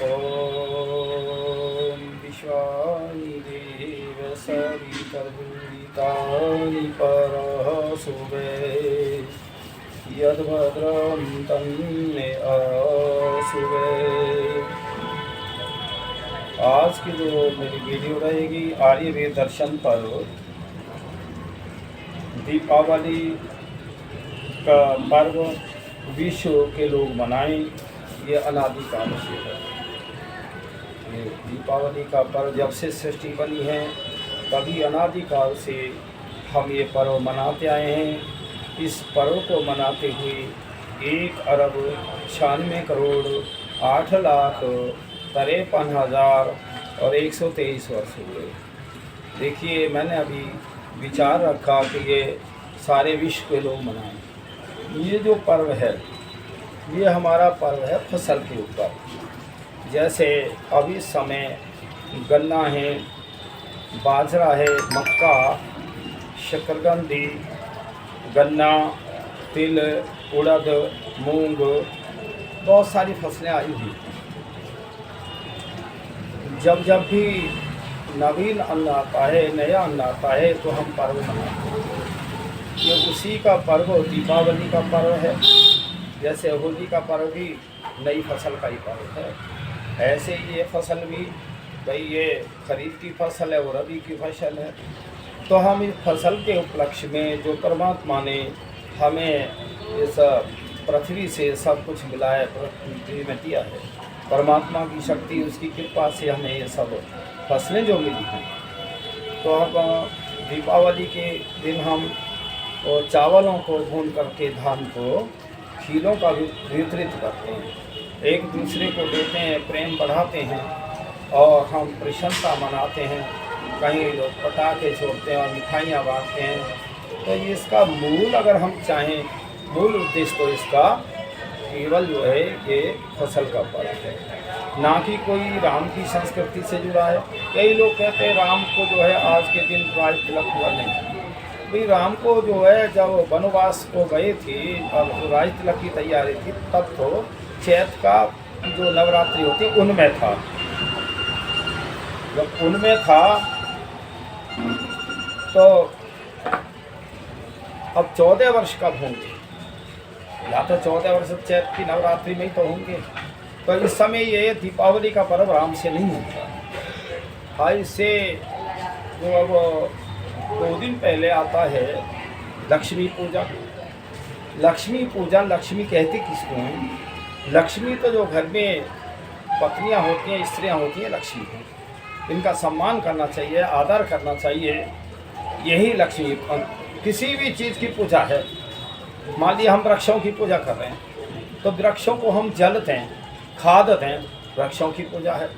ॐ विश्वानि देव सवितर्भूतानि परः शुभे यद्भद्रं तन्मे अशुभे। आज की जो मेरी वीडियो रहेगी आर्यवेद दर्शन पर दीपावली का पर्व विश्व के लोग मनाएं, ये अनादिकाल से है। ये दीपावली का पर्व जब से सृष्टि बनी है तभी अनादिकाल से हम ये पर्व मनाते आए हैं। इस पर्व को मनाते हुए 1,98,8,53,123 वर्ष हुए। देखिए, मैंने अभी विचार रखा कि ये सारे विश्व के लोग मनाएं। ये जो पर्व है ये हमारा पर्व है फसल के ऊपर। जैसे अभी समय गन्ना है, बाजरा है, मक्का, शकरकंदी, गन्ना, तिल, उड़द, मूंग, बहुत सारी फसलें आई हुई। जब जब भी नवीन अन्न आता है, नया अन्न आता है तो हम पर्व मनाते हैं। ये उसी का पर्व दीपावली का पर्व है। जैसे होली का पर्व भी नई फसल का ही पर्व है, ऐसे ये फसल भी भाई ये खरीफ की फसल है और रबी की फसल है। तो हम इस फसल के उपलक्ष्य में जो परमात्मा ने हमें इस पृथ्वी से सब कुछ मिलाया, पृथ्वी में दिया है, परमात्मा की शक्ति उसकी कृपा से हमें ये सब फसलें जो मिली हैं। तो अब दीपावली के दिन हम और चावलों को भून करके धान को खीलों का वितरित करते हैं, एक दूसरे को देते हैं, प्रेम बढ़ाते हैं और हम प्रसन्नता मनाते हैं। कहीं लोग पटाखे छोड़ते हैं और मिठाइयाँ बांटते हैं। तो इसका मूल अगर हम चाहें, मूल उद्देश्य तो इसका केवल जो है ये फसल का पर्व है, ना कि कोई राम की संस्कृति से जुड़ा है। कई लोग कहते हैं राम को जो है आज के दिन राज तिलक हुआ नहीं। भाई राम को जो है जब वनवास को गए थे और राज तिलक की तैयारी थी तब तो चैत का जो नवरात्रि होती है उनमें था। जब उनमें था तो अब 14 वर्ष कब होंगे, या तो 14 वर्ष चैत की नवरात्रि में ही तो होंगे। तो इस समय ये दीपावली का पर्व राम से नहीं होता। हाँ, इससे जो अब 2 दिन पहले आता है लक्ष्मी पूजा। लक्ष्मी पूजा, लक्ष्मी कहते किसको हैं? लक्ष्मी तो जो घर में पत्नियां होती हैं, स्त्रियां होती हैं, लक्ष्मी हैं। इनका सम्मान करना चाहिए, आदर करना चाहिए। यही लक्ष्मी। किसी भी चीज़ की पूजा है, मान लीजिए हम वृक्षों की पूजा कर रहे हैं तो वृक्षों को हम जल दें, खाद दें, वृक्षों की पूजा है।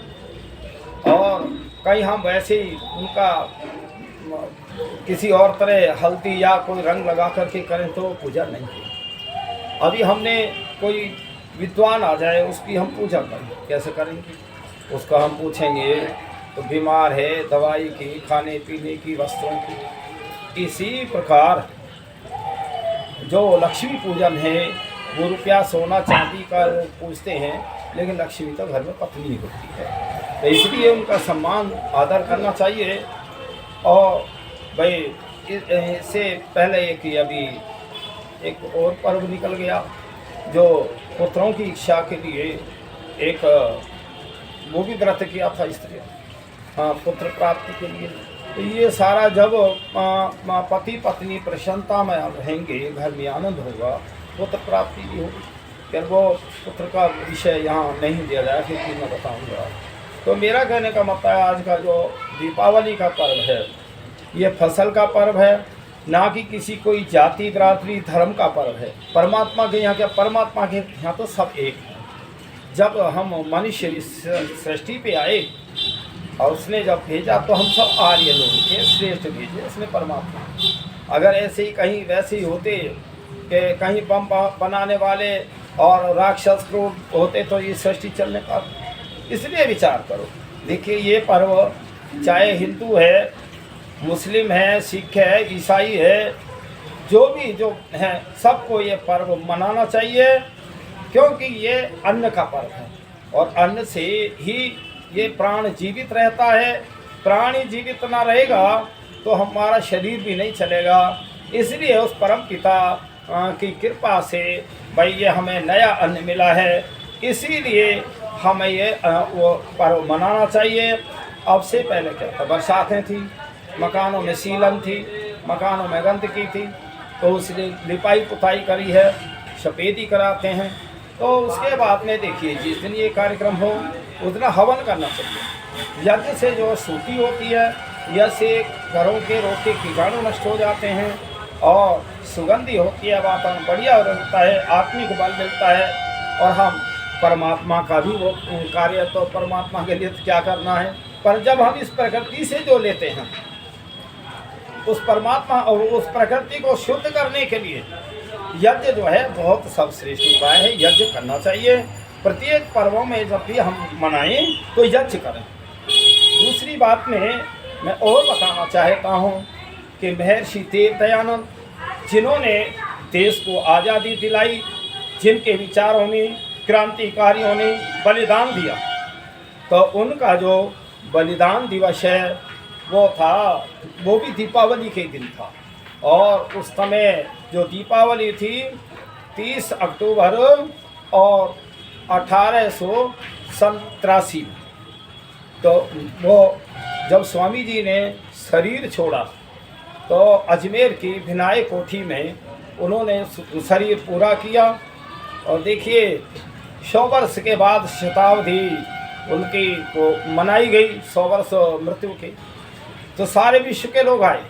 और कहीं हम वैसे ही उनका किसी और तरह हल्दी या कोई रंग लगा करके करें तो पूजा नहीं है। अभी हमने कोई विद्वान आ जाए, उसकी हम पूजा करें, कैसे करेंगे? उसका हम पूछेंगे तो बीमार है, दवाई की, खाने पीने की, वस्त्रों की। इसी प्रकार जो लक्ष्मी पूजन है वो रुपया, सोना, चांदी का पूजते हैं, लेकिन लक्ष्मी तो घर में पत्नी होती है। तो इसलिए उनका सम्मान, आदर करना चाहिए। और भाई इससे पहले एक अभी एक और पर्व निकल गया जो पुत्रों की इच्छा के लिए एक वो भी व्रत किया था स्त्री, हाँ, पुत्र प्राप्ति के लिए। तो ये सारा जब पति पत्नी प्रसन्नता में रहेंगे, घर में आनंद होगा, पुत्र प्राप्ति भी होगी। फिर वो पुत्र का विषय यहाँ नहीं दिया जाए, फिर मैं बताऊँगा। तो मेरा कहने का मतलब है आज का जो दीपावली का पर्व है ये फसल का पर्व है, ना कि किसी कोई जाति, बिरादरी, धर्म का पर्व है। परमात्मा के यहाँ क्या, परमात्मा के यहाँ तो सब एक है। जब हम मनुष्य इस सृष्टि पे आए और उसने जब भेजा तो हम सब आर्य लोग थे, श्रेष्ठ भेजे उसने परमात्मा। अगर ऐसे ही कहीं वैसे ही होते कि कहीं बम बनाने वाले और राक्षस क्रूर होते तो ये सृष्टि चलने का। इसलिए विचार करो। देखिए, ये पर्व चाहे हिंदू है, मुस्लिम है, सिख है, ईसाई है, जो भी जो है सबको ये पर्व मनाना चाहिए, क्योंकि ये अन्न का पर्व है। और अन्न से ही ये प्राण जीवित रहता है। प्राण ही जीवित ना रहेगा तो हमारा शरीर भी नहीं चलेगा। इसलिए उस परम पिता की कृपा से भाई ये हमें नया अन्न मिला है, इसीलिए हमें ये वो पर्व मनाना चाहिए। अब से पहले क्या था, बरसातें थी, मकानों में सीलन थी, मकानों में गंदगी थी, तो उसने लिपाई पुताई करी है, सफ़ेदी कराते हैं। तो उसके बाद में देखिए जिस दिन ये कार्यक्रम हो उस दिन हवन करना चाहिए। यज्ञ से जो शुद्धि होती है, यज्ञ से घरों के रोग के कीटाणु नष्ट हो जाते हैं और सुगंधी होती है, वातावरण बढ़िया रहता है, आत्मिक बल मिलता है और हम परमात्मा का भी वो कार्य, तो परमात्मा के लिए तो क्या करना है। पर जब हम इस प्रकृति से जो लेते हैं उस परमात्मा और उस प्रकृति को शुद्ध करने के लिए यज्ञ जो है बहुत सर्वश्रेष्ठ उपाय है। यज्ञ करना चाहिए। प्रत्येक पर्वों में जब भी हम मनाएं तो यज्ञ करें। दूसरी बात में मैं और बताना चाहता हूँ कि महर्षि देव दयानंद जिन्होंने देश को आज़ादी दिलाई, जिनके विचारों ने क्रांतिकारियों ने बलिदान दिया, तो उनका जो बलिदान दिवस है वो भी दीपावली के दिन था। और उस समय जो दीपावली थी 30 अक्टूबर और 1887 में, तो वो जब स्वामी जी ने शरीर छोड़ा तो अजमेर की विनायक कोठी में उन्होंने शरीर पूरा किया। और देखिए 100 वर्ष के बाद शताब्दी उनकी को मनाई गई, 100 वर्ष मृत्यु की। तो सारे विश्व के लोग आए,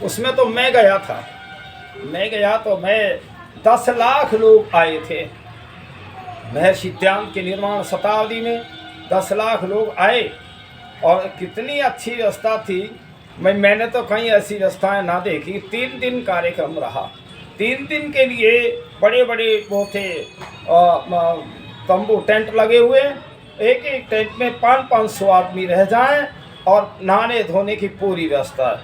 उसमें तो मैं गया था। तो मैं 10 लाख लोग आए थे। महर्षि ध्यान के निर्माण शताब्दी में 10 लाख लोग आए और कितनी अच्छी व्यवस्था थी। मैंने तो कहीं ऐसी व्यवस्थाएं ना देखी। 3 दिन कार्यक्रम रहा। 3 दिन के लिए बड़े बड़े वो थे तंबू, टेंट लगे हुए। एक एक टेंट में 500-500 आदमी रह जाएं और नहाने धोने की पूरी व्यवस्था है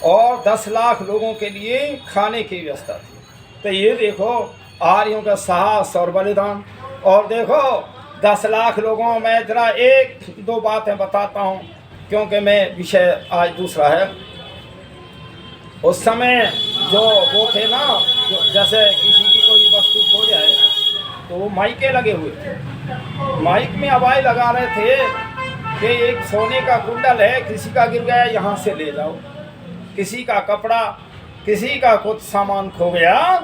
और 10 लाख लोगों के लिए खाने की व्यवस्था थी। तो ये देखो आर्यों का साहस और बलिदान। और देखो 10 लाख लोगों में जरा 1-2 बातें बताता हूँ, क्योंकि मैं विषय आज दूसरा है। उस समय जो वो थे ना, जो जैसे किसी की कोई वस्तु खो जाए तो वो माइके लगे हुए थे। माइक में आवाज़ लगा रहे थे कि एक सोने का कुंडल है, किसी का गिर गया यहाँ से ले जाओ। किसी का कपड़ा, किसी का कुछ सामान खो गया।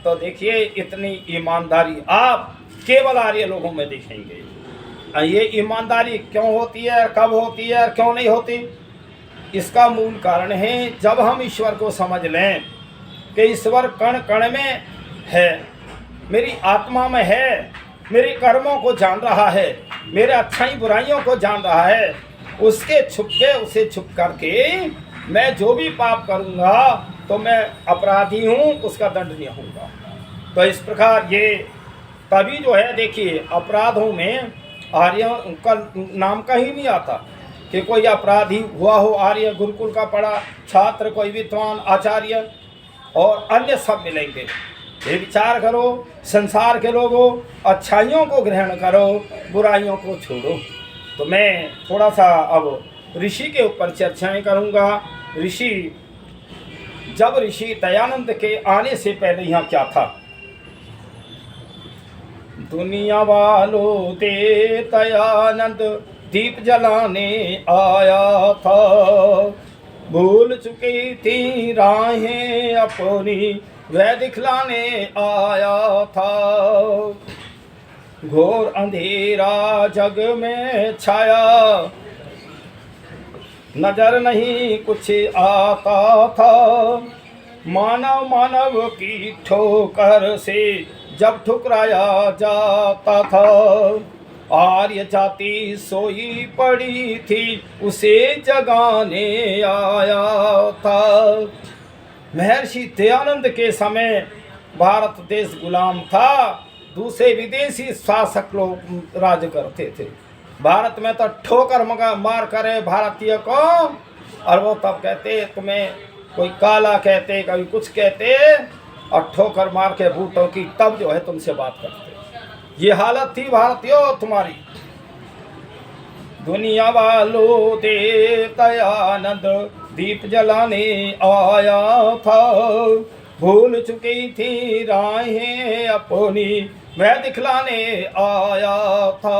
तो देखिए इतनी ईमानदारी आप केवल आर्य लोगों में देखेंगे। ये ईमानदारी क्यों होती है, कब होती है, क्यों नहीं होती? इसका मूल कारण है जब हम ईश्वर को समझ लें कि ईश्वर कण कण में है, मेरी आत्मा में है, मेरे कर्मों को जान रहा है, मेरे अच्छाई बुराइयों को जान रहा है। उसके छुप के, उसे छुप करके मैं जो भी पाप करूँगा तो मैं अपराधी हूँ, उसका दंडनीय होऊंगा। तो इस प्रकार ये तभी जो है देखिए अपराधों में आर्य का नाम कहीं नहीं आता कि कोई अपराधी हुआ हो। आर्य गुरुकुल का पढ़ा छात्र, कोई विद्वान, आचार्य और अन्य सब मिलेंगे। ये विचार करो, संसार के लोगों, अच्छाइयों को ग्रहण करो, बुराइयों को छोड़ो। तो मैं थोड़ा सा अब ऋषि के ऊपर चर्चाएं करूँगा। जब ऋषि दयानंद के आने से पहले यहाँ क्या था? दुनिया वालों ते दयानंद दीप जलाने आया था, भूल चुकी थी राहें अपनी वह दिखलाने आया था। घोर अंधेरा जग में छाया, नजर नहीं कुछ आता था। मानव की ठोकर से जब ठुकराया जाता था, आर्य जाति सोई पड़ी थी उसे जगाने आया था। महर्षि दयानंद के समय भारत देश गुलाम था, दूसरे विदेशी शासक लोग राज करते थे। भारत में तो ठोकर मार करे भारतीय को, और वो तब कहते तुम्हें कोई काला कहते, कभी कुछ कहते, और ठोकर मार के बूटों की तब जो है तुमसे बात करते। ये हालत थी भारतीयों तुम्हारी। दुनिया वालों देवतानंद दीप जलाने आया था। भूल चुकी थी राहें अपनी, वह दिखलाने आया था।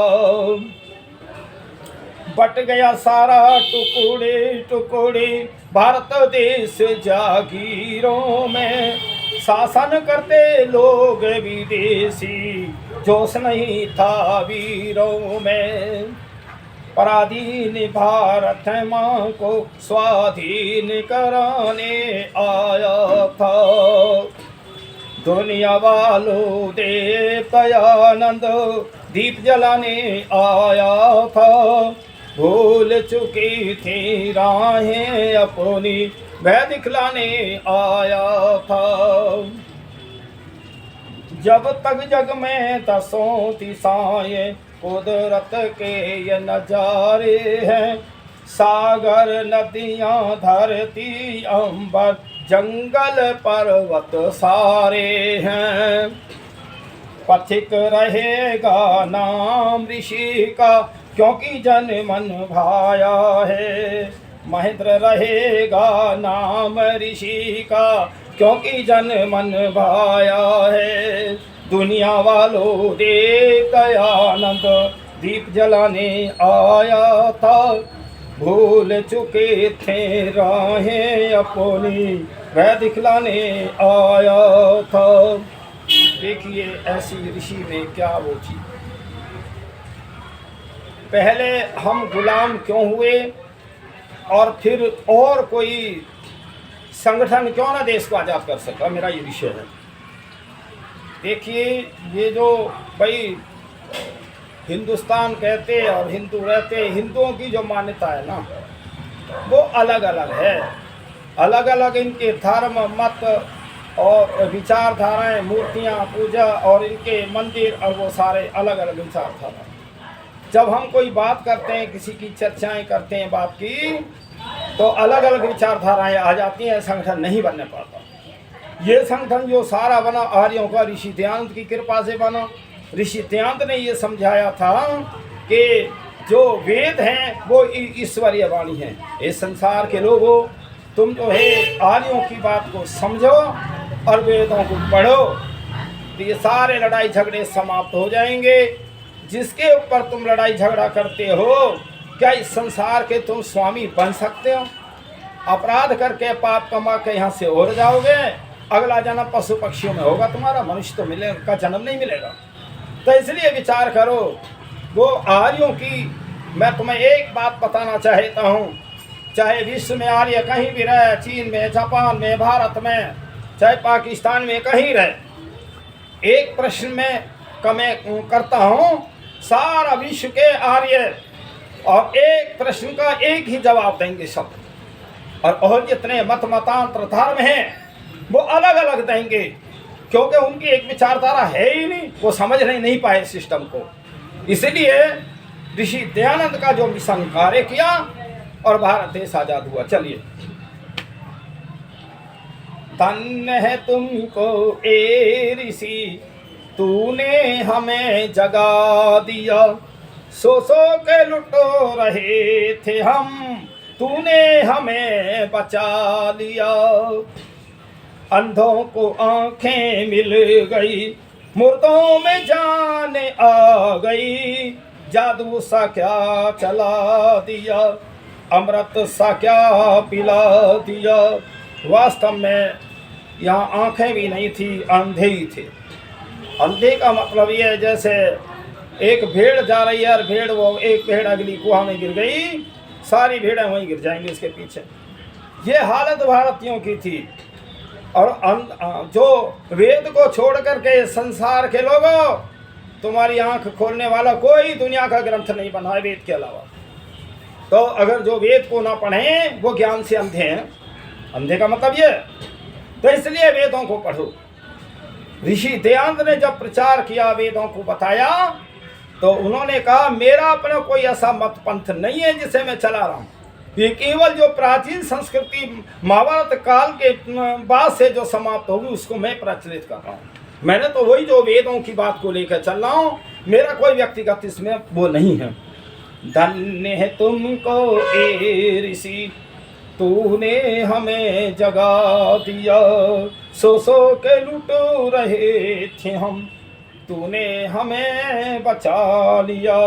बट गया सारा टुकड़े टुकड़े भारत देश जागीरों में। शासन करते लोग विदेशी, जोश नहीं था वीरों में। पराधीन भारत माँ को स्वाधीन कराने आया था। दुनिया वालों देवतानंद दीप जलाने आया था। भूल चुकी थी राहें अपनी, वह दिखलाने आया था। जब तक जग में दसों दिशाएं कुदरत के ये नजारे हैं। सागर नदियाँ धरती अंबर जंगल पर्वत सारे हैं। पथिक रहेगा नाम ऋषि का, क्योंकि जन मन भाया है। महेंद्र रहेगा नाम ऋषि का, क्योंकि जन मन भाया है। दुनिया वालों देवतानंद दीप जलाने आया था। भूल चुके थे राहें अपनी, वह दिखलाने आया था। देखिए ऐसी ऋषि में क्या वो थी। पहले हम गुलाम क्यों हुए, और फिर और कोई संगठन क्यों ना देश को आज़ाद कर सका, मेरा ये विषय है। देखिए ये जो भाई हिंदुस्तान कहते और हिंदू रहते, हिंदुओं की जो मान्यता है ना वो अलग अलग है। अलग अलग इनके धर्म मत और विचारधाराएं, मूर्तियां, पूजा और इनके मंदिर और वो सारे अलग अलग विचारधारा। जब हम कोई बात करते हैं, किसी की चर्चाएं करते हैं बात की, तो अलग अलग विचारधाराएं आ जाती हैं, संगठन नहीं बनने पाता। ये संगठन जो सारा बना आर्यों का ऋषि दयानंद की कृपा से बना। ऋषि दयानंद ने ये समझाया था कि जो वेद हैं वो ईश्वरीय वाणी है। इस संसार के लोगों, तुम जो है आर्यों की बात को समझो और वेदों को पढ़ो, तो ये सारे लड़ाई झगड़े समाप्त हो जाएंगे। जिसके ऊपर तुम लड़ाई झगड़ा करते हो, क्या इस संसार के तुम स्वामी बन सकते हो? अपराध करके पाप कमा के यहाँ से और जाओगे, अगला जन्म पशु पक्षियों में होगा तुम्हारा, मनुष्य तो मिले का जन्म नहीं मिलेगा। तो इसलिए विचार करो। वो आर्यों की मैं तुम्हें एक बात बताना चाहता हूँ, चाहे विश्व में आर्य कहीं भी रहे, चीन में, जापान में, भारत में, चाहे पाकिस्तान में कहीं रहे, एक प्रश्न में मैं करता हूँ, सारा विश्व के आर्य और एक प्रश्न का एक ही जवाब देंगे सब। और जितने मत मतांतर धर्म हैं वो अलग अलग देंगे, क्योंकि उनकी एक विचारधारा है ही नहीं, वो समझ नहीं पाए सिस्टम को। इसलिए ऋषि दयानंद का जो मिशन कार्य किया और भारत देश आजाद हुआ। चलिए, धन्य है तुमको ए ऋषि, तूने हमें जगा दिया। सो के लुटो रहे थे हम, तूने हमें बचा लिया। अंधों को आंखें मिल गई, मुर्दों में जान आ गई। जादू सा क्या चला दिया, अमृत सा क्या पिला दिया। वास्तव में यहाँ आंखें भी नहीं थी, अंधे ही थे। अंधे का मतलब ये है जैसे एक भेड़ जा रही है और भेड़ वो एक भेड़ अगली कुआं में गिर गई, सारी भेड़ें वहीं गिर जाएंगी उसके पीछे। ये हालत भारतीयों की थी। और जो वेद को छोड़ करके संसार के लोगों, तुम्हारी आंख खोलने वाला कोई दुनिया का ग्रंथ नहीं बना है वेद के अलावा। तो अगर जो वेद को ना पढ़ें वो ज्ञान से अंधे हैं। अंधे का मतलब ये, तो इसलिए वेदों को पढ़ो। ऋषि दयानंद ने जब प्रचार किया, वेदों को बताया, तो उन्होंने कहा मेरा अपना कोई ऐसा मत पंथ नहीं है जिसे मैं चला रहा हूँ। ये केवल जो प्राचीन संस्कृति महाभारत काल के बाद से जो समाप्त होगी उसको मैं प्रचलित कर रहा हूँ। मैंने तो वही जो वेदों की बात को लेकर चल रहा हूँ, मेरा कोई व्यक्तिगत इसमें वो नहीं है। धन्य है तुमको ए ऋषि, तूने हमें जगा दिया। सो सो के लुट रहे थे हम, तूने हमें बचा लिया।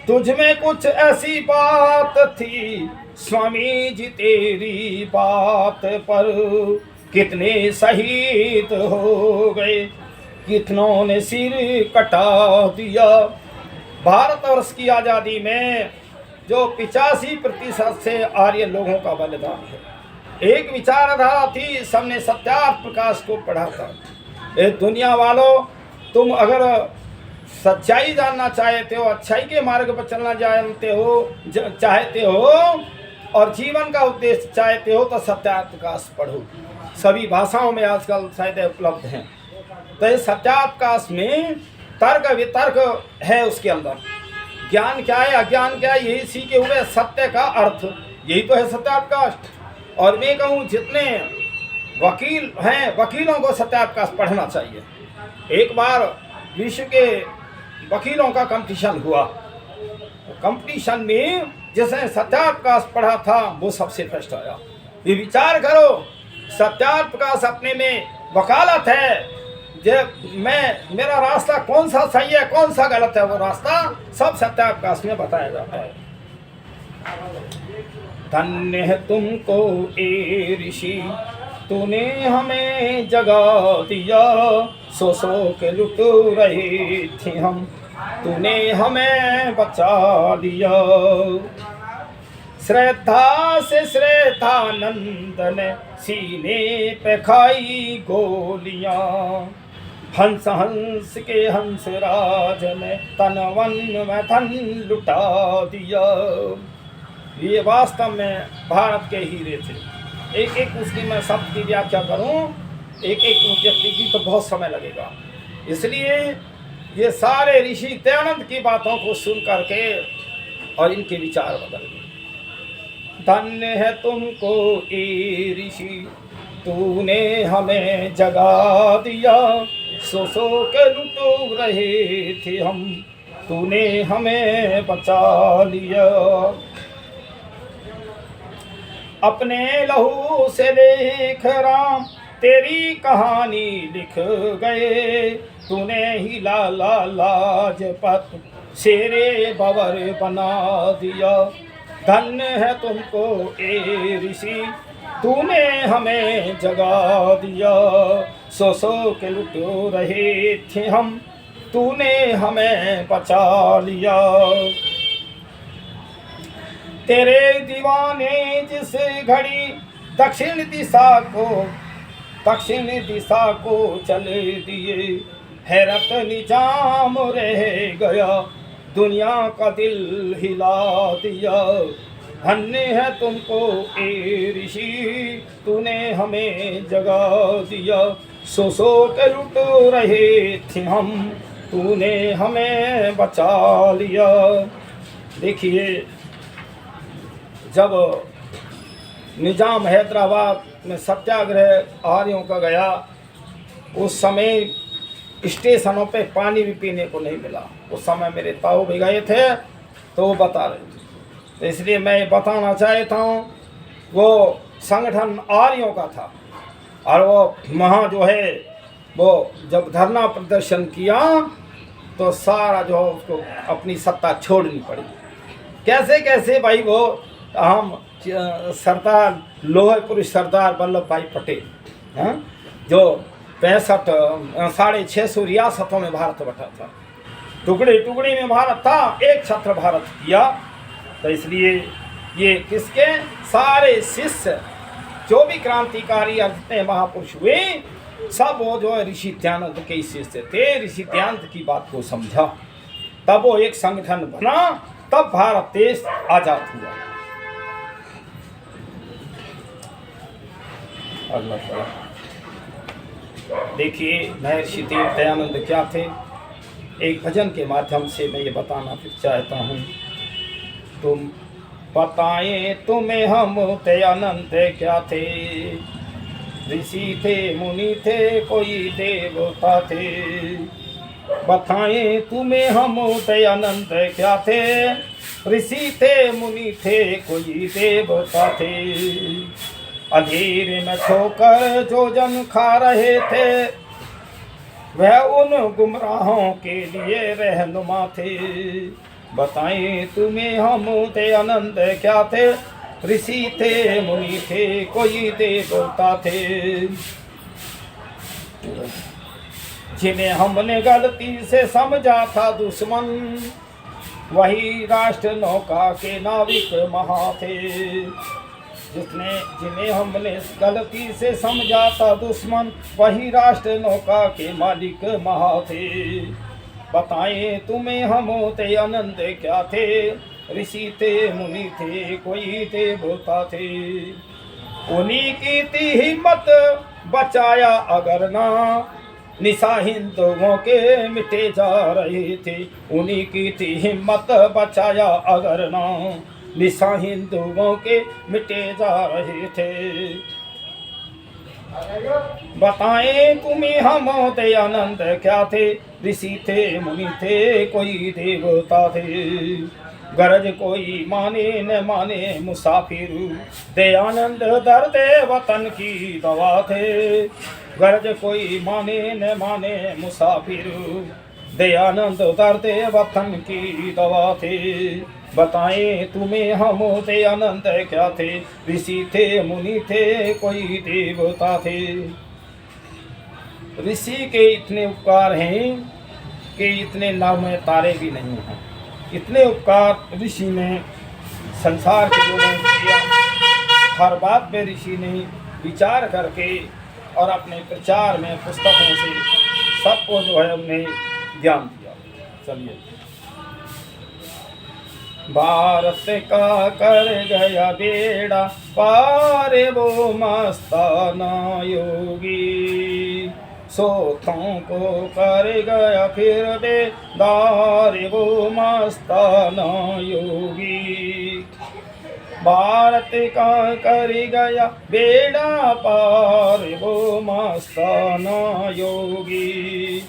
तुझ में कुछ ऐसी बात थी स्वामी जी तेरी बात पर, कितने शहीद हो गए, कितनों ने सिर कटा दिया। भारतवर्ष की आज़ादी में जो 85% से आर्य लोगों का बलिदान है। एक विचारधारा थी, सबने सत्यार्थ प्रकाश को पढ़ा था। ए दुनिया वालों, तुम अगर सच्चाई जानना चाहते हो, अच्छाई के मार्ग पर चलना चाहते हो चाहते हो और जीवन का उद्देश्य चाहते हो तो सत्यार्थ प्रकाश पढ़ो। सभी भाषाओं में आजकल शायद उपलब्ध हैं। तो इस सत्यार्थ प्रकाश में तर्क वितर्क है, उसके अंदर ज्ञान क्या है अज्ञान क्या है यही सीखे हुए सत्य का अर्थ, यही तो है सत्यार्थ प्रकाश। और मैं कहूँ जितने वकील हैं वकीलों को सत्यार्थ प्रकाश पढ़ना चाहिए। एक बार विश्व के वकीलों का कंपटीशन हुआ, कंपटीशन में जिसने सत्यार्थ प्रकाश पढ़ा था वो सबसे फर्स्ट आया। ये विचार करो, सत्यार्थ प्रकाश अपने में वकालत है। जब मेरा रास्ता कौन सा सही है कौन सा गलत है, वो रास्ता सब सत्यार्थ प्रकाश में बताया जाता है। धन्य है तुमको ए ऋषि, तूने हमें जगा दिया। सो सो के लुट रहे थे हम, तूने हमें बचा लिया। श्रद्धा से श्रद्धानंद ने सीने पे खाई गोलियां, हंस हंस के हंस राज ने तन वन में धन लुटा दिया। ये वास्तव में भारत के हीरे थे। एक एक उसकी मैं शब्द की व्याख्या करूं, एक एक व्यक्ति की तो बहुत समय लगेगा। इसलिए ये सारे ऋषि दयानंद की बातों को सुन करके और इनके विचार बदल गए। धन्य है तुमको ए ऋषि, तूने हमें जगा दिया। सो सो के लुट रहे थे हम, तूने हमें बचा लिया। अपने लहू से लेख राम तेरी कहानी लिख गए, तूने ही लाला लाजपत शेरे बवर बना दिया। धन्य है तुमको ए ऋषि, तूने हमें जगा दिया। सो सो के लुट रहे थे हम, तूने हमें बचा लिया। तेरे दीवाने जिस घड़ी दक्षिण दिशा को चल दिए, हैरत निजाम रह गया, दुनिया का दिल हिला दिया। धन्य है तुमको ए ऋषि, तूने हमें जगा दिया। सो सो के लुट रहे थे हम, तूने हमें बचा लिया। देखिए, जब निजाम हैदराबाद में सत्याग्रह आर्यों का गया, उस समय स्टेशनों पे पानी भी पीने को नहीं मिला। उस समय मेरे ताऊ भी गए थे तो वो बता रहे थे। तो इसलिए मैं बताना चाहता हूँ, वो संगठन आर्यों का था और वो वहाँ जो है वो जब धरना प्रदर्शन किया तो सारा जो है उसको अपनी सत्ता छोड़नी पड़ी। कैसे कैसे भाई, वो हम सरदार लोहे पुरुष सरदार वल्लभ भाई पटेल हैं, जो 65 रियासतों में भारत बटा था, टुकड़े टुकड़े में भारत था, एक छत्र भारत किया। तो इसलिए ये किसके सारे शिष्य जो भी क्रांतिकारी और जितने महापुरुष हुए सब वो जो है ऋषि दयानंद के शिष्य थे। ऋषि दयानंद की बात को समझा, तब वो एक संगठन बना, तब भारत देश आजाद हुआ। अगला सवाल देखिए, महर्षि देव दयानंद क्या थे। एक भजन के माध्यम से मैं ये बताना फिर चाहता हूँ। तुम बताएं तुम्हें हम दयानंद क्या थे, ऋषि थे मुनि थे कोई देवता थे, बताएं तुम्हें हम दयानंद क्या थे, ऋषि थे मुनि थे कोई देवता थे। अंधेरे में खोकर जो जन खा रहे थे, वह उन गुमराहों के लिए रहनुमा थे। बताएं तुम्हें हम दयानंद क्या थे, ऋषि थे मुनि थे कोई देवता थे। जिन्हें हमने गलती से समझा था दुश्मन, वही राष्ट्र नौका के नाविक महा थे। जिन्हें हमने गलती से समझा था दुश्मन, वही राष्ट्र नौका के मालिक महा थे। बताएं तुम्हें हम थे आनंद क्या थे, ऋषि थे मुनि थे कोई देवता थे। उन्हीं की थी हिम्मत बचाया अगर ना, निशा हिंदुओं के मिटे जा रहे थे। उन्हीं की थी हिम्मत बचाया अगर ना, निशा हिंदुओं के मिटे जा रहे थे। बताएं तुम्हें हम दयानंद क्या थे, ऋषि थे मुनि थे कोई देवता थे। गरज कोई माने न माने मुसाफिर, दयानंद दर्द वतन की दवा थे। गरज कोई माने न माने मुसाफिर, दयानंद दर्द वतन की दवा थे। बताएं तुम्हें हम दयानंद क्या थे, ऋषि थे मुनि थे कोई देवता थे। ऋषि के इतने उपकार हैं कि इतने नाम में तारे भी नहीं हैं। इतने उपकार ऋषि ने संसार के लोगों को किया। हर बात में ऋषि ने विचार करके और अपने प्रचार में पुस्तकों से सबको जो है उन्हें ज्ञान दिया। चलिए, भारत का कर गया बेड़ा पार वो मस्ताना योगी, सोथों को कर गया फिर बेदार वो मस्ताना योगी। भारत का कर गया बेड़ा पार वो मस्ताना योगी,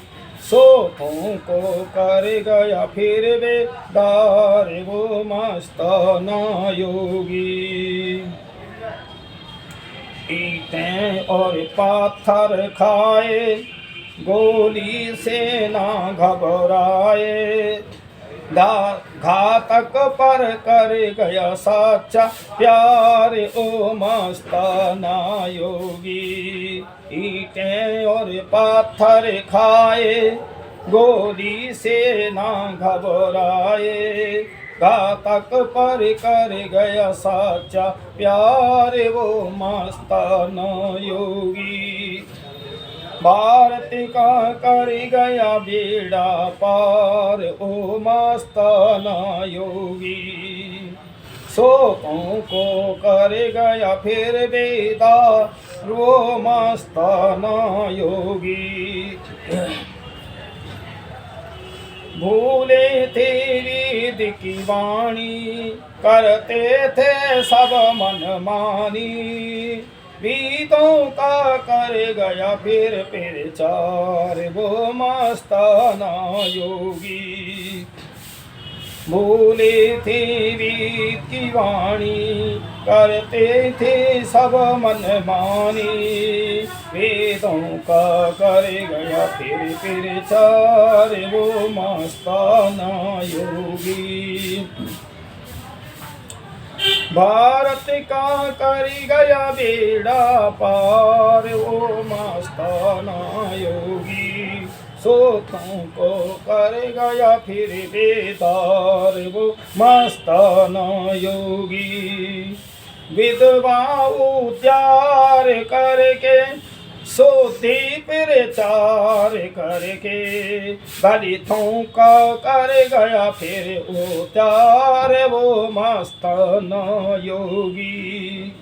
सोथों को कर गया फिर बेदार वो मस्ताना योगी। ईंटें और पाथर खाए गोली से ना घबराए, घातक पर कर गया सच्चा प्यार ओ मस्ताना योगी। ईंटें और पत्थर खाए गोली से ना घबराए, घातक पर कर गया सच्चा प्यार वो मस्ताना योगी। भारत का कर गया बेड़ा पार ओ मस्ताना योगी, सोतों को कर गया फिर बेदार वो मस्ताना योगी। भूले थे वेद की वाणी, करते थे सब मन मानी, वेदों का कर गया फिर प्रचार वो मस्ताना योगी। भूले थे वेद की वाणी, करते थे सब मन मानी, वेदों का कर गया फिर प्रचार वो मस्ताना योगी। भारत का कर गया बेड़ा पार वो मस्ताना योगी, सोतों को कर गया फिर बेदार वो मस्ताना योगी। विधवा उद्धार करके सो दीप प्रचार करके, दलितों का कर गया फिर उद्धार वो मस्ताना योगी।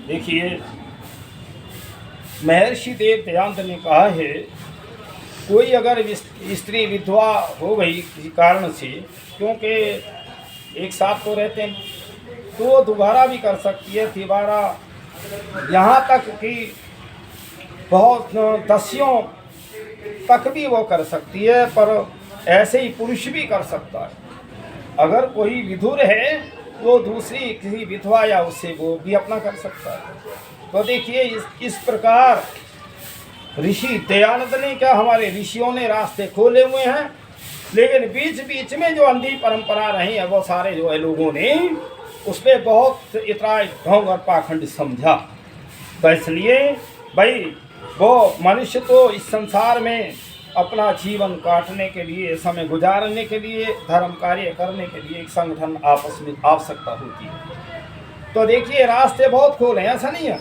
देखिए, महर्षि देव दयानंद ने कहा है, कोई अगर स्त्री विधवा हो गई किसी कारण से, क्योंकि एक साथ तो रहते हैं, तो दोबारा भी कर सकती है, दोबारा यहाँ तक कि बहुत दसियों तक भी वो कर सकती है, पर ऐसे ही पुरुष भी कर सकता है। अगर कोई विधुर है वो दूसरी किसी विधवा या उससे वो भी अपना कर सकता है। तो देखिए इस प्रकार ऋषि दयानंद ने क्या, हमारे ऋषियों ने रास्ते खोले हुए हैं, लेकिन बीच बीच में जो अंधी परंपरा रही है वो सारे जो है लोगों ने उस पर बहुत इतराई ढोंग और पाखंड समझा। तो इसलिए भाई वो मनुष्य तो इस संसार में अपना जीवन काटने के लिए, समय गुजारने के लिए, धर्म कार्य करने के लिए एक संगठन आपस में आवश्यकता होती है। तो देखिए रास्ते बहुत खोले हैं, ऐसा नहीं है।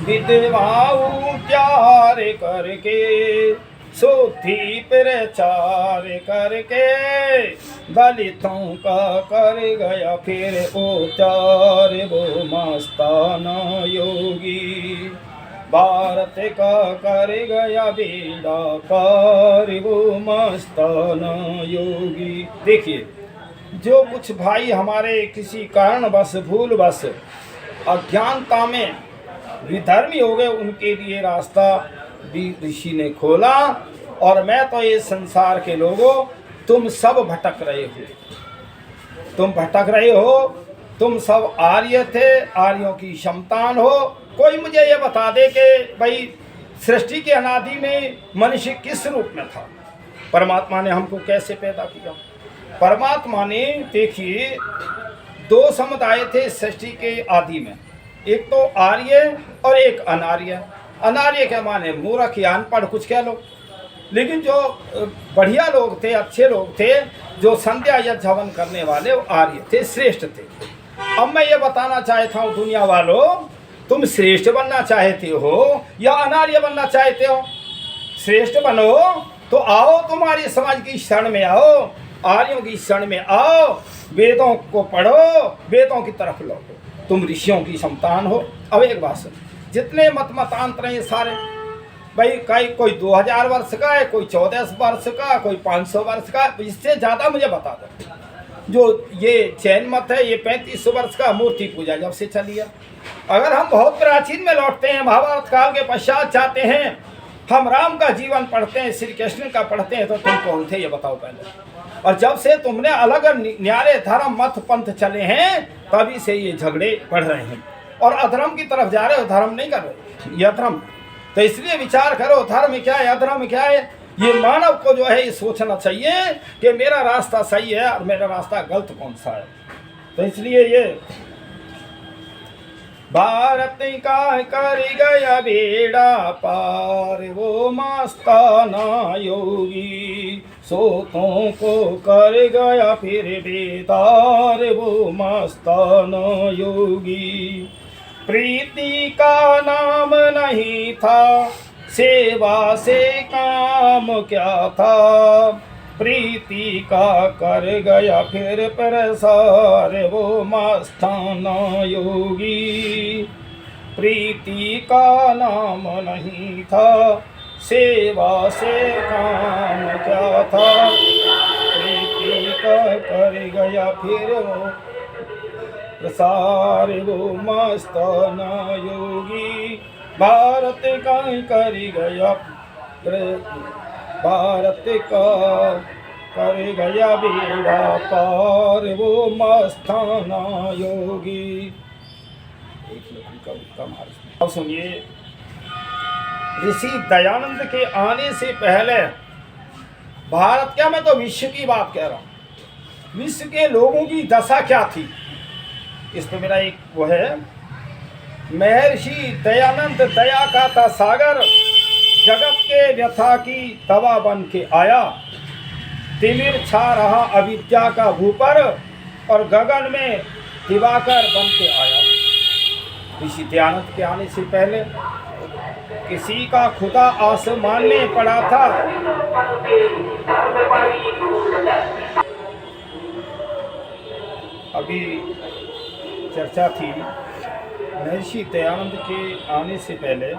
विधवाऊ प्यार करके शुद्धि प्रचार करके दलितों का कर गया फिर उच्चार वो मस्ताना योगी। भारत का कर गया बेड़ा पार वो मस्ताना योगी। देखिए जो कुछ भाई हमारे किसी कारणवश भूलवश अज्ञानता में विधर्मी हो गए, उनके लिए रास्ता भी ऋषि ने खोला। और मैं तो ये संसार के लोगों, तुम सब भटक रहे हो, तुम भटक रहे हो, तुम सब आर्य थे, आर्यों की संतान हो। कोई मुझे ये बता दे कि भाई सृष्टि के अनादि में मनुष्य किस रूप में था, परमात्मा ने हमको कैसे पैदा किया। परमात्मा ने देखिए दो समुदाय थे सृष्टि के आदि में, एक तो आर्य और एक अनार्य। अनार्य के माने मूर्ख या अनपढ़ कुछ कह लो, लेकिन जो बढ़िया लोग थे, अच्छे लोग थे, जो संध्या या हवन करने वाले वो आर्य थे, श्रेष्ठ थे। अब मैं ये बताना चाहता हूँ दुनिया वालों, तुम श्रेष्ठ बनना चाहते हो या अनार्य बनना चाहते हो? श्रेष्ठ बनो तो आओ, तुम्हारी समाज की शरण में आओ, आर्यों की शरण में आओ, वेदों को पढ़ो, वेदों की तरफ लौटो, तुम ऋषियों की संतान हो। अब एक बात सुन, जितने मतांतर हैं सारे, भाई कोई 2000 वर्ष का है, कोई 14 वर्ष का, कोई 500 वर्ष का, इससे ज़्यादा मुझे बता दो। जो ये जैन मत है ये 3500 वर्ष का, मूर्ति पूजा जब से चली है। अगर हम बहुत प्राचीन में लौटते हैं, महाभारत काल के पश्चात जाते हैं, हम राम का जीवन पढ़ते हैं, श्री कृष्ण का पढ़ते हैं, तो तुम कौन थे ये बताओ पहले। और जब से तुमने अलग न्यारे धर्म मत पंथ चले हैं, तभी से ये झगड़े बढ़ रहे हैं और अधर्म की तरफ जा रहे हो, धर्म नहीं कर रहे, ये अधर्म। तो इसलिए विचार करो धर्म क्या है, अधर्म क्या है। ये मानव को जो है ये सोचना चाहिए कि मेरा रास्ता सही है और मेरा रास्ता गलत कौन सा है। तो इसलिए ये भारत का कर गया बेड़ा पार वो मस्ताना योगी, सोतों को कर गया फिर बेदार वो मस्ताना योगी। प्रीति का नाम नहीं था, सेवा से काम क्या था, प्रीति का कर गया फिर प्रसार वो मस्ताना योगी। प्रीति का नाम नहीं था, सेवा से काम क्या था, प्रीति का कर गया फिर वो प्रसार वो मस्ताना योगी। भारत का कर गया, भारत का कर गया बेड़ा पार वो मस्ताना योगी। अब सुनिए, ऋषि दयानंद के आने से पहले भारत क्या, मैं तो विश्व की बात कह रहा हूँ, विश्व के लोगों की दशा क्या थी, इस पर मेरा एक वो है। महर्षि दयानंद दया का था सागर, जगत के व्यथा की दवा बन के आया। तिमिर छा रहा अविद्या का भूपर और गगन में दिवाकर बन के आया। ऋषि दयानंद के आने से पहले किसी का खुदा आसमान में पड़ा था। अभी चर्चा थी महर्षि दयानंद के आने से पहले।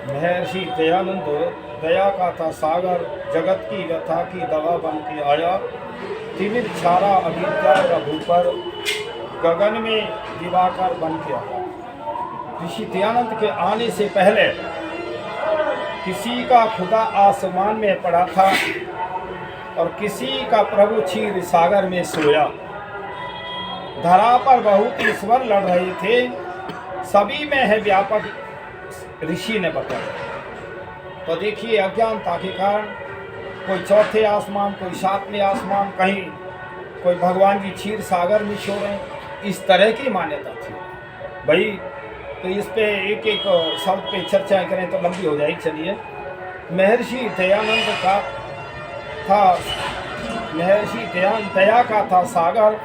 महर्षि दयानंद दया का था सागर, जगत की व्यथा की दवा बन के आया। तिमिर छारा अविद्या का भूपर, गगन में दिवाकर बन के आया। ऋषि दयानंद के आने से पहले किसी का खुदा आसमान में पड़ा था और किसी का प्रभु क्षीर सागर में सोया। धरा पर बहुत ईश्वर लड़ रहे थे, सभी में है व्यापक, ऋषि ने बताया। तो देखिए, अज्ञानता के कारण कोई चौथे आसमान, कोई सातवें आसमान, कहीं कोई भगवान जी क्षीर सागर में सो रहे, इस तरह की मान्यता थी भाई। तो इस पे एक एक शब्द पे चर्चा करें तो लंबी हो जाएगी। चलिए, महर्षि दयानंद का था, महर्षि दया का था सागर,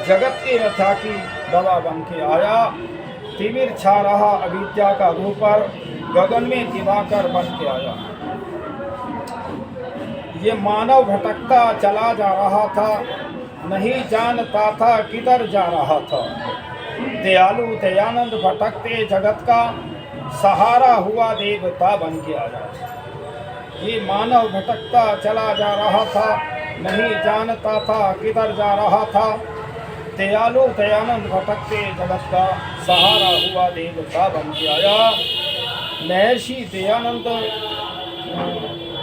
जगत के व्यथा की दवा बन के आया। तिमिर छा रहा अविद्या का ऊपर, गगन में दिवाकर बन के आया। ये मानव भटकता चला जा रहा था, नहीं जानता था किधर जा रहा था। दयालु दयानंद भटकते जगत का सहारा हुआ, देवता बन के आया। ये मानव भटकता चला जा रहा था, नहीं जानता था किधर जा रहा था। दयालु दयानंद भटकते जगत का सहारा हुआ, देवता बन के आया। महर्षि दयानंद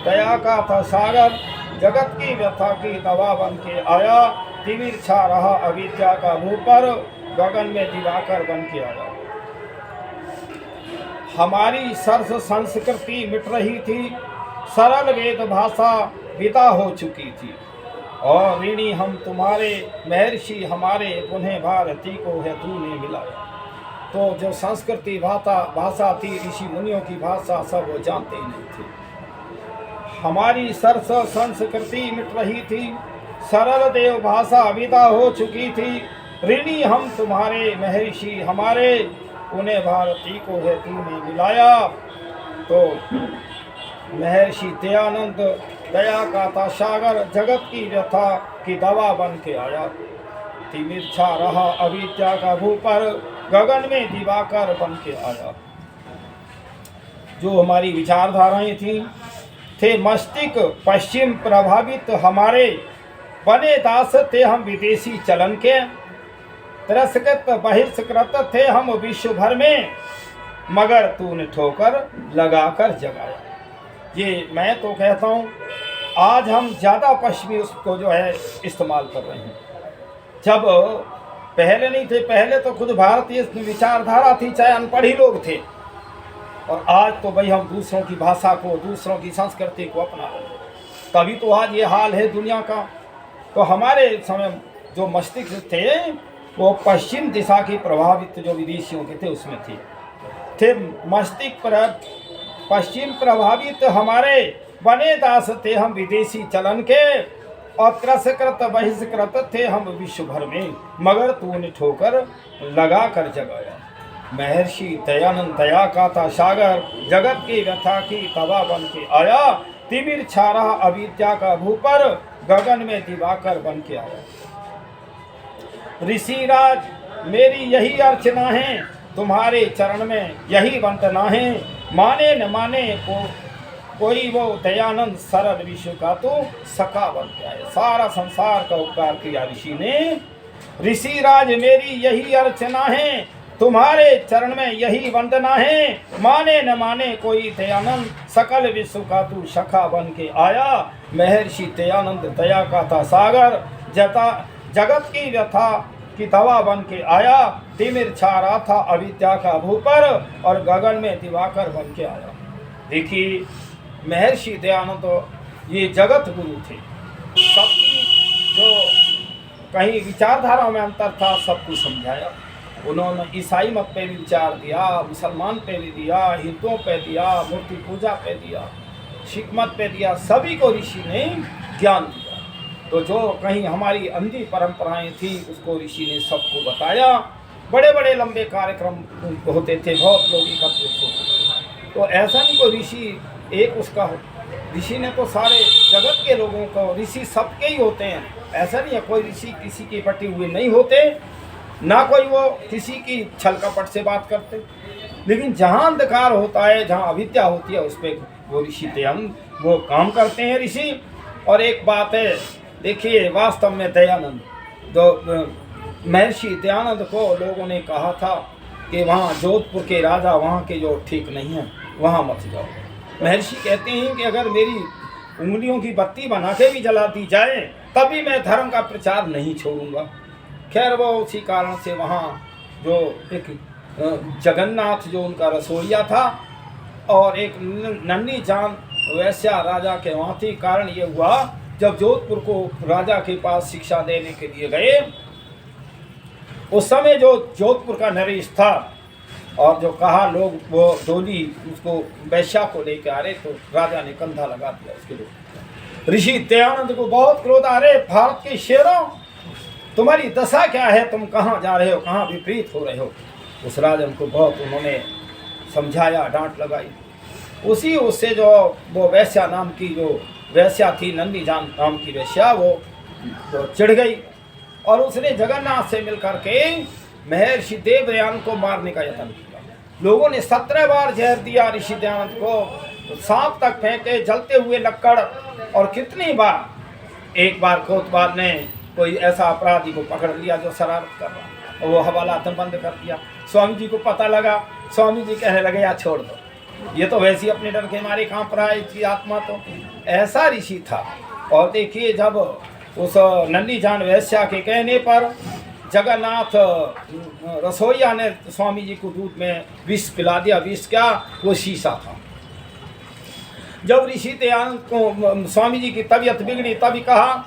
दया का था सागर, जगत की व्यथा की दवा बन के आया। तिमिर छा रहा अविद्या का ऊपर, गगन में दिवाकर बन के आया। हमारी सरस संस्कृति मिट रही थी, सरल वेद भाषा विदा हो चुकी थी। और ऋणी हम तुम्हारे, महर्षि हमारे, पुनः भारती को है तूने मिलाया। तो जो संस्कृति भाषा थी, ऋषि मुनियों की भाषा, सब वो जानते ही नहीं थे। हमारी सरस संस्कृति मिट रही थी, सरल देव भाषा विदा हो चुकी थी। ऋणी हम तुम्हारे, महर्षि हमारे, उन्हें भारती को है तूने मिलाया। तो महर्षि दयानंद दया का था सागर, जगत की व्यथा की दवा बन के आया। तिमिर छा रहा अविद्या का ऊपर, गगन में दिवाकर बन के आया। जो हमारी विचारधाराएं थी, थे मस्तिष्क पश्चिम प्रभावित हमारे, बने दास थे हम विदेशी चलन के। तिरस्कृत बहिष्कृत थे हम विश्व भर में, मगर तूने ठोकर लगाकर जगाया। ये मैं तो कहता हूँ, आज हम ज़्यादा पश्चिमी उसको जो है इस्तेमाल कर रहे हैं, जब पहले नहीं थे। पहले तो खुद भारतीय विचारधारा थी, चाहे अनपढ़ ही लोग थे। और आज तो भाई हम दूसरों की भाषा को, दूसरों की संस्कृति को अपना रहे हैं, तभी तो आज ये हाल है दुनिया का। तो हमारे समय जो मस्तिष्क थे, वो पश्चिम दिशा की प्रभावित जो विदेशियों के थे उसमें थे मस्तिष्क पश्चिम प्रभावित हमारे, बने दास थे हम विदेशी चलन के। और तिरस्कृत बहिष्कृत थे हम विश्व भर में, मगर तूने ठोकर लगा कर जगाया। महर्षि दयानंद दया का था सागर, जगत की व्यथा की दवा बन के आया। तिमिर छा रहा अविद्या का ऊपर, गगन में दिवाकर बन के आया। ऋषिराज मेरी यही अर्चना है, तुम्हारे चरण में यही वंदना है। माने न माने कोई वो दयानंद सरल विश्व का तो सखा बन के आए। सारा संसार का उपकार किया ऋषि ने। ऋषिराज मेरी यही अर्चना है, तुम्हारे चरण में यही वंदना है। माने न माने कोई दयानंद, सकल विश्व का तू सखा बन के आया। महर्षि दयानंद दया का था सागर, जगत की व्यथा की दवा बन के आया। तिमिर छा रहा था अविद्या का ऊपर, और गगन में दिवाकर बन के आया। देखिए, महर्षि दयानंद तो ये जगत गुरु थे। सबकी जो कहीं विचारधारा में अंतर था, सबको समझाया। उन्होंने ईसाई मत पे भी विचार दिया, मुसलमान पे भी दिया, हिंदुओं पे दिया, मूर्ति पूजा पे दिया, सिख मत पे दिया। सभी को ऋषि ने ज्ञान दिया। तो जो कहीं हमारी अंधी परंपराएं थी, उसको ऋषि ने सबको बताया। बड़े बड़े लंबे कार्यक्रम होते थे, बहुत लोग एकत्रित होते थे। तो ऐसा नहीं कोई ऋषि एक उसका हो, ऋषि ने तो सारे जगत के लोगों को, ऋषि सबके ही होते हैं। ऐसा नहीं है कोई ऋषि किसी के पटे हुए नहीं होते, ना कोई वो किसी की छल कपट से बात करते। लेकिन जहाँ अंधकार होता है, जहाँ अविद्या होती है, उस पर वो ऋषि दयानंद वो काम करते हैं ऋषि। और एक बात है, देखिए, वास्तव में दयानंद जो महर्षि दयानंद को लोगों ने कहा था कि वहाँ जोधपुर के राजा वहाँ के जो ठीक नहीं हैं, वहाँ मत जाओ। महर्षि कहते हैं कि अगर मेरी उंगलियों की बत्ती बना के भी जला दी जाए तभी मैं धर्म का प्रचार नहीं छोड़ूंगा। खैर वो उसी कारण से वहाँ जो एक जगन्नाथ जो उनका रसोइया था और एक नन्ही चांद वैश्या राजा के वहाँ थी। कारण ये हुआ जब जोधपुर को राजा के पास शिक्षा देने के लिए गए, उस समय जो जोधपुर का नरेश था और जो कहा लोग वो डोली उसको वैश्या को लेकर आ रहे, तो राजा ने कंधा लगा दिया उसके लोग। ऋषि दयानंद को बहुत क्रोध आ रहे, भारत के शेरों तुम्हारी दशा क्या है, तुम कहाँ जा रहे हो, कहाँ विपरीत हो रहे हो। उस राजन को बहुत उन्होंने समझाया, डांट लगाई। उसी उससे जो वो वैश्या नाम की जो वैश्या थी, नंदी जान नाम की वैश्या, वो चिढ़ गई और उसने जगन्नाथ से मिलकर के महर्षि देवदयानंद को मारने का यत्न किया। लोगों ने 17 बार जहर दिया ऋषि दयानंद को, सांप तक फेंके, जलते हुए लक्कड़, और कितनी बार। एक बार कोतवाल ने कोई ऐसा अपराधी को पकड़ लिया जो शरारत कर रहा, और वो हवाला बंद कर दिया। स्वामी जी को पता लगा, स्वामी जी कहने लगे यार छोड़ दो, ये तो वैसे ही अपने डर के मारे कांप रहा है, इसकी आत्मा तो। ऐसा ऋषि था। और देखिए जब उस नन्ही जान वैश्या के कहने पर जगन्नाथ रसोइया ने स्वामी जी को दूध में विष पिला दिया। विष क्या, वो शीशा था। जब ऋषि दयानंद को स्वामी जी की तबीयत बिगड़ी तभी कहा,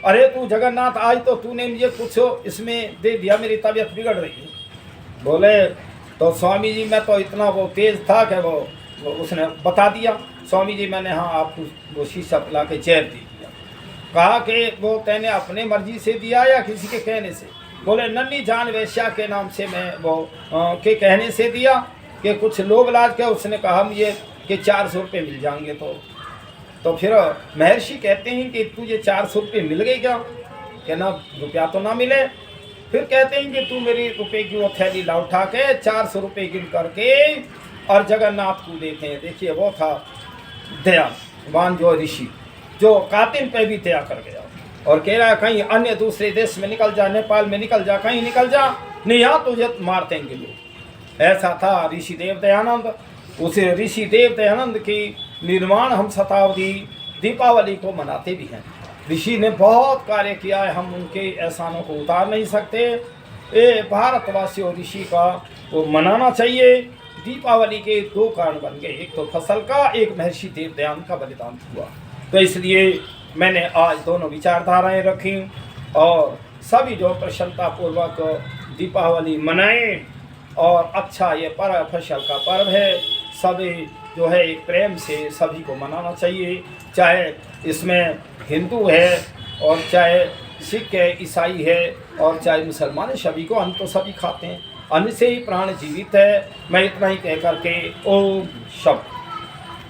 अरे तू जगन्नाथ, आज तो तूने मुझे कुछ इसमें दे दिया, मेरी तबीयत बिगड़ रही है। बोले तो स्वामी जी मैं तो इतना वो तेज था कि वो उसने बता दिया, स्वामी जी मैंने हाँ आपको वो शीशा पिला के जहर दे दिया। कहा कि वो तैने अपने मर्जी से दिया या किसी के कहने से? बोले नन्ही जान वैश्या के नाम से मैं वो के कहने से दिया कि कुछ लोग लाज के उसने कहा मुझे कि 400 रुपये मिल जाएंगे। तो फिर महर्षि कहते हैं कि तुझे 400 रुपये मिल गए क्या? कि ना रुपया तो ना मिले। फिर कहते हैं कि तू मेरी रुपये की वो थैली ला उठा के 400 रुपये गिन करके और जगन्नाथ को देते हैं। देखिए वो था दयावान जो ऋषि, जो कातिल पे भी दया कर गया और कह रहा है कहीं अन्य दूसरे देश में निकल जा, नेपाल में निकल जा, कहीं निकल जा, नहीं यहाँ तुझे मार देंगे लोग। ऐसा था ऋषि देव दयानंद। उस ऋषि देव दयानंद की निर्माण हम शताब्दी दीपावली को मनाते भी हैं। ऋषि ने बहुत कार्य किया है, हम उनके एहसानों को उतार नहीं सकते। ये भारतवासियों ऋषि का वो मनाना चाहिए। दीपावली के 2 कारण बन गए, एक तो फसल का, एक महर्षि देव दयानंद का बलिदान हुआ। तो इसलिए मैंने आज दोनों विचारधाराएं रखी और सभी जो प्रसन्नतापूर्वक दीपावली मनाएं। और अच्छा ये पर्व फसल का पर्व है, सभी जो है एक प्रेम से सभी को मनाना चाहिए, चाहे इसमें हिंदू है और चाहे सिख है, ईसाई है और चाहे मुसलमान है, सभी को अन्न तो सभी खाते हैं, अन्न से ही प्राण जीवित है। मैं इतना ही कह करके ओम शब्द